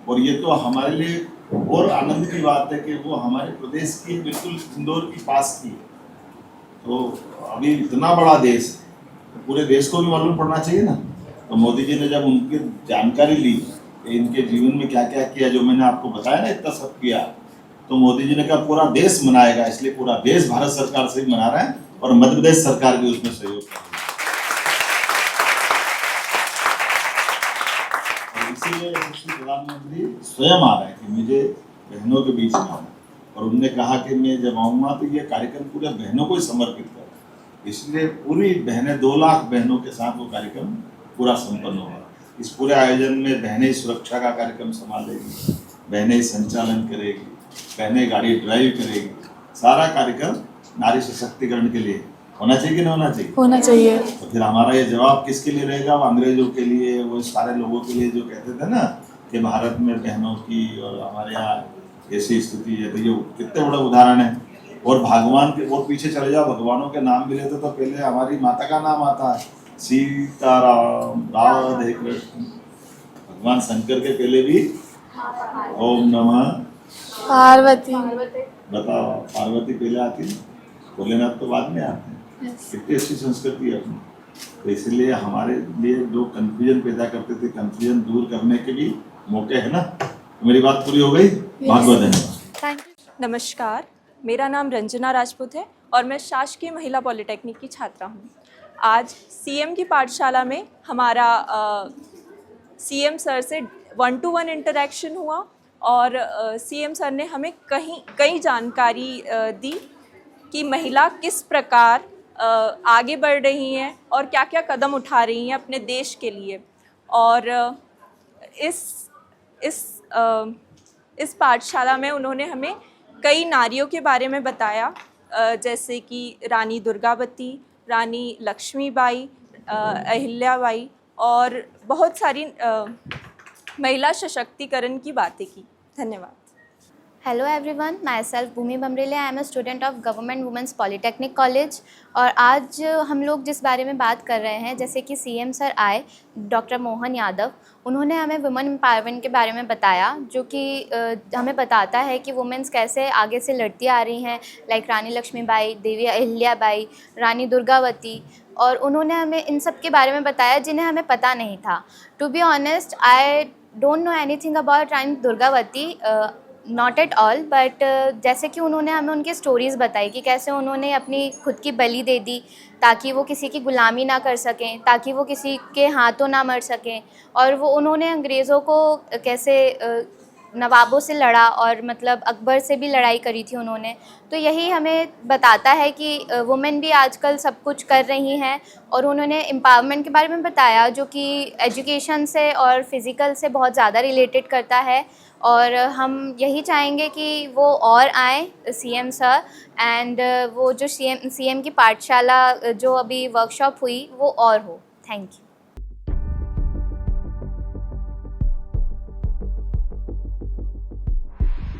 और ये तो हमारे लिए और आनंद की बात है कि वो हमारे प्रदेश की बिल्कुल इंदौर की पास की है। तो अभी इतना बड़ा देश है, तो पूरे देश को भी मालूम पड़ना चाहिए ना। तो मोदी जी ने जब उनकी जानकारी ली कि इनके जीवन में क्या क्या किया, जो मैंने आपको बताया ना इतना सब किया, तो मोदी जी ने कहा पूरा देश मनाएगा, इसलिए पूरा देश भारत सरकार से ही मना रहा है और मध्य प्रदेश सरकार भी उसमें सहयोग कर रही है। और इसीलिए यशस्वी प्रधानमंत्री स्वयं आ रहे हैं कि मुझे बहनों के बीच में आना, और उन्होंने कहा कि मैं जब आऊँगा तो ये कार्यक्रम पूरे बहनों को ही समर्पित करूँ। इसलिए पूरी बहनें 2 लाख बहनों के साथ वो कार्यक्रम पूरा संपन्न होगा। इस पूरे आयोजन में बहनें सुरक्षा का कार्यक्रम संभालेगी, बहनें संचालन करेगी, बहनें गाड़ी ड्राइव करेगी। सारा कार्यक्रम नारी सशक्तिकरण के लिए होना चाहिए कि नहीं होना चाहिए? होना चाहिए। तो फिर हमारा ये जवाब किसके लिए रहेगा? वो अंग्रेजों के लिए, वो सारे लोगों के लिए जो कहते थे ना कि भारत में बहनों की और हमारे यहाँ ऐसी स्थिति है। तो ये कितने बड़ा उदाहरण है। और भगवान के और पीछे चले जाओ, भगवानों के नाम भी लेते तो पहले हमारी माता का नाम आता है, सीताराम, राधे कृष्ण। भगवान शंकर के पहले भी ओम नमः पार्वती। बताओ, पार्वती पहले आती है, भोलेनाथ तो बाद में आते हैं। कितनी अच्छी संस्कृति है अपनी। तो इसलिए हमारे लिए जो कंफ्यूजन पैदा करते थे, कंफ्यूजन दूर करने के भी मौके है ना। तो मेरी बात पूरी हो गई। बहुत बहुत धन्यवाद। Thank you. नमस्कार, मेरा नाम रंजना राजपूत है और मैं शासकीय महिला पॉलिटेक्निक की छात्रा हूँ। आज सीएम की पाठशाला में हमारा सीएम सर से 1-to-1 इंटरेक्शन हुआ और सीएम सर ने हमें कई जानकारी दी कि महिला किस प्रकार आगे बढ़ रही हैं और क्या क्या कदम उठा रही हैं अपने देश के लिए। और इस पाठशाला में उन्होंने हमें कई नारियों के बारे में बताया, जैसे कि रानी दुर्गावती, रानी लक्ष्मीबाई, अहिल्याबाई और बहुत सारी महिला सशक्तिकरण की बातें की। धन्यवाद। Hello everyone, myself Bhumi Bamrele. I am a student of government women's polytechnic college. और आज हम लोग जिस बारे में बात कर रहे हैं, जैसे कि सीएम सर आए, डॉक्टर मोहन यादव, उन्होंने हमें वुमेन एम्पावरमेंट के बारे में बताया, जो कि हमें बताता है कि वुमेंस कैसे आगे से लड़ती आ रही हैं, लाइक रानी लक्ष्मीबाई, देवी अहिल्याबाई, रानी दुर्गावती। और उन्होंने हमें इन सब के बारे में बताया जिन्हें हमें पता नहीं था। To be honest, I don't know anything about Rani Durgavati, not at all, but जैसे कि उन्होंने हमें उनकी स्टोरीज़ बताई कि कैसे उन्होंने अपनी खुद की बलि दे दी ताकि वो किसी की ग़ुलामी ना कर सकें, ताकि वो किसी के हाथों ना मर सकें। और वो उन्होंने अंग्रेज़ों को कैसे नवाबों से लड़ा, और मतलब अकबर से भी लड़ाई करी थी उन्होंने। तो यही हमें बताता है कि वुमेन भी आजकल सब कुछ कर रही हैं। और उन्होंने एम्पावरमेंट के बारे में बताया, जो कि एजुकेशन से और फिज़िकल से बहुत ज़्यादा रिलेटेड करता है। और हम यही चाहेंगे कि वो और आएँ सीएम सर, एंड वो जो सीएम की पाठशाला जो अभी वर्कशॉप हुई वो और हो। Thank you.